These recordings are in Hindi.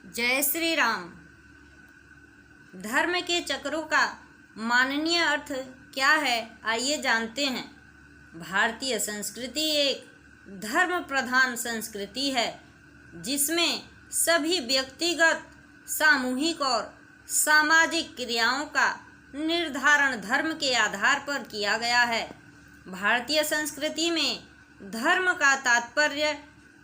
जय श्री राम। धर्म के चक्रों का माननीय अर्थ क्या है, आइए जानते हैं। भारतीय संस्कृति एक धर्म प्रधान संस्कृति है जिसमें सभी व्यक्तिगत, सामूहिक और सामाजिक क्रियाओं का निर्धारण धर्म के आधार पर किया गया है। भारतीय संस्कृति में धर्म का तात्पर्य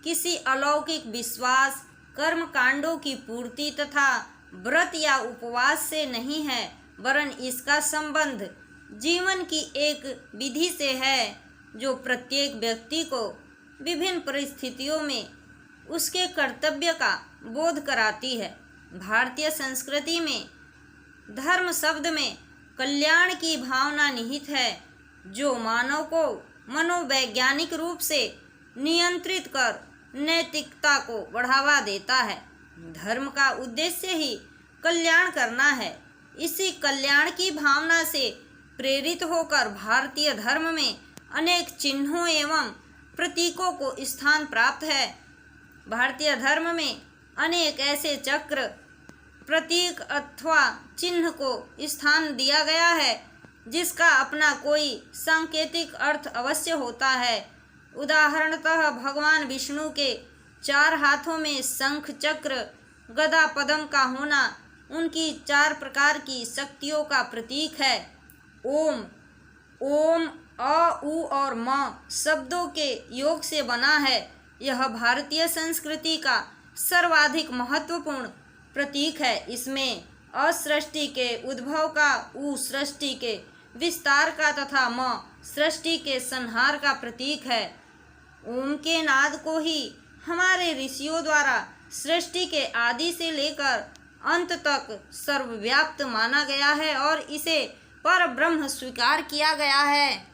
किसी अलौकिक विश्वास, कर्म कांडों की पूर्ति तथा व्रत या उपवास से नहीं है, वरन इसका संबंध जीवन की एक विधि से है जो प्रत्येक व्यक्ति को विभिन्न परिस्थितियों में उसके कर्तव्य का बोध कराती है। भारतीय संस्कृति में धर्म शब्द में कल्याण की भावना निहित है जो मानव को मनोवैज्ञानिक रूप से नियंत्रित कर नैतिकता को बढ़ावा देता है। धर्म का उद्देश्य ही कल्याण करना है। इसी कल्याण की भावना से प्रेरित होकर भारतीय धर्म में अनेक चिन्हों एवं प्रतीकों को स्थान प्राप्त है। भारतीय धर्म में अनेक ऐसे चक्र, प्रतीक अथवा चिन्ह को स्थान दिया गया है जिसका अपना कोई सांकेतिक अर्थ अवश्य होता है। उदाहरणतः भगवान विष्णु के 4 हाथों में शंख, चक्र, गदा, पद्म का होना उनकी 4 प्रकार की शक्तियों का प्रतीक है। ओम अ, उ और म शब्दों के योग से बना है। यह भारतीय संस्कृति का सर्वाधिक महत्वपूर्ण प्रतीक है। इसमें अ सृष्टि के उद्भव का, उ सृष्टि के विस्तार का तथा म सृष्टि के संहार का प्रतीक है। ओम के नाद को ही हमारे ऋषियों द्वारा सृष्टि के आदि से लेकर अंत तक सर्वव्याप्त माना गया है और इसे पर ब्रह्म स्वीकार किया गया है।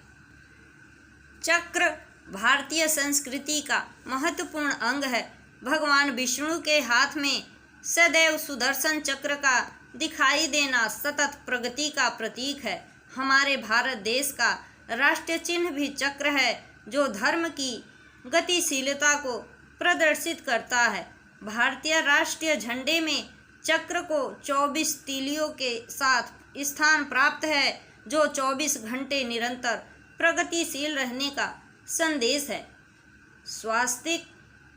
चक्र भारतीय संस्कृति का महत्वपूर्ण अंग है। भगवान विष्णु के हाथ में सदैव सुदर्शन चक्र का दिखाई देना सतत प्रगति का प्रतीक है। हमारे भारत देश का राष्ट्रीय चिन्ह भी चक्र है जो धर्म की गतिशीलता को प्रदर्शित करता है। भारतीय राष्ट्रीय झंडे में चक्र को 24 तीलियों के साथ स्थान प्राप्त है जो 24 घंटे निरंतर प्रगतिशील रहने का संदेश है।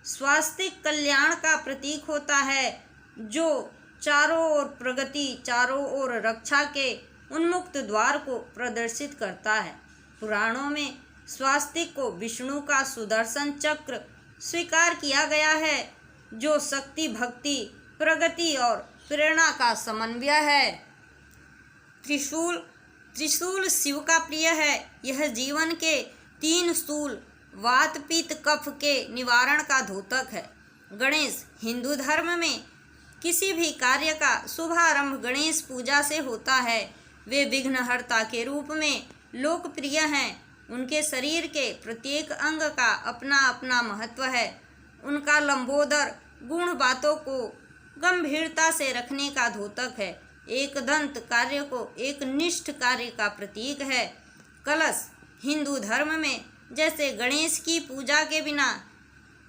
स्वास्तिक कल्याण का प्रतीक होता है जो चारों ओर प्रगति, चारों ओर रक्षा के उन्मुक्त द्वार को प्रदर्शित करता है। पुराणों में स्वास्तिक को विष्णु का सुदर्शन चक्र स्वीकार किया गया है जो शक्ति, भक्ति, प्रगति और प्रेरणा का समन्वय है। त्रिशूल शिव का प्रिय है। यह जीवन के 3 शूल, वात, पित्त, कफ के निवारण का द्योतक है। गणेश हिंदू धर्म में किसी भी कार्य का शुभारंभ गणेश पूजा से होता है। वे विघ्नहर्ता के रूप में लोकप्रिय हैं। उनके शरीर के प्रत्येक अंग का अपना अपना महत्व है। उनका लंबोदर गुण बातों को गंभीरता से रखने का द्योतक है। एक दंत कार्य को एक निष्ठ कार्य का प्रतीक है। कलश हिंदू धर्म में जैसे गणेश की पूजा के बिना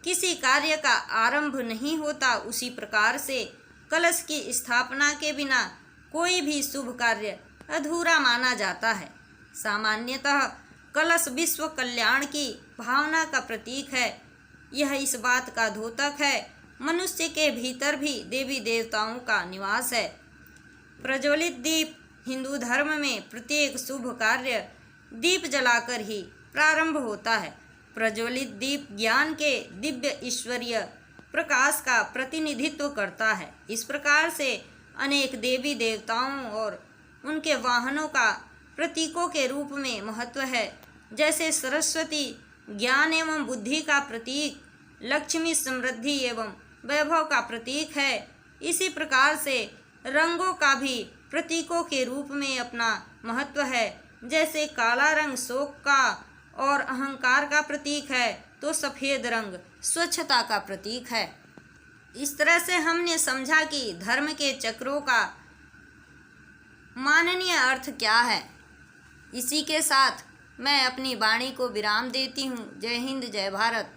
किसी कार्य का आरंभ नहीं होता, उसी प्रकार से कलश की स्थापना के बिना कोई भी शुभ कार्य अधूरा माना जाता है। सामान्यतः कलश विश्व कल्याण की भावना का प्रतीक है। यह इस बात का द्योतक है मनुष्य के भीतर भी देवी देवताओं का निवास है। प्रज्वलित दीप हिंदू धर्म में प्रत्येक शुभ कार्य दीप जलाकर ही प्रारंभ होता है। प्रज्वलित दीप ज्ञान के दिव्य ईश्वरीय प्रकाश का प्रतिनिधित्व करता है। इस प्रकार से अनेक देवी देवताओं और उनके वाहनों का प्रतीकों के रूप में महत्व है। जैसे सरस्वती ज्ञान एवं बुद्धि का प्रतीक, लक्ष्मी समृद्धि एवं वैभव का प्रतीक है। इसी प्रकार से रंगों का भी प्रतीकों के रूप में अपना महत्व है। जैसे काला रंग शोक का और अहंकार का प्रतीक है तो सफ़ेद रंग स्वच्छता का प्रतीक है। इस तरह से हमने समझा कि धर्म के चक्रों का माननीय अर्थ क्या है। इसी के साथ मैं अपनी वाणी को विराम देती हूँ। जय हिंद, जय भारत।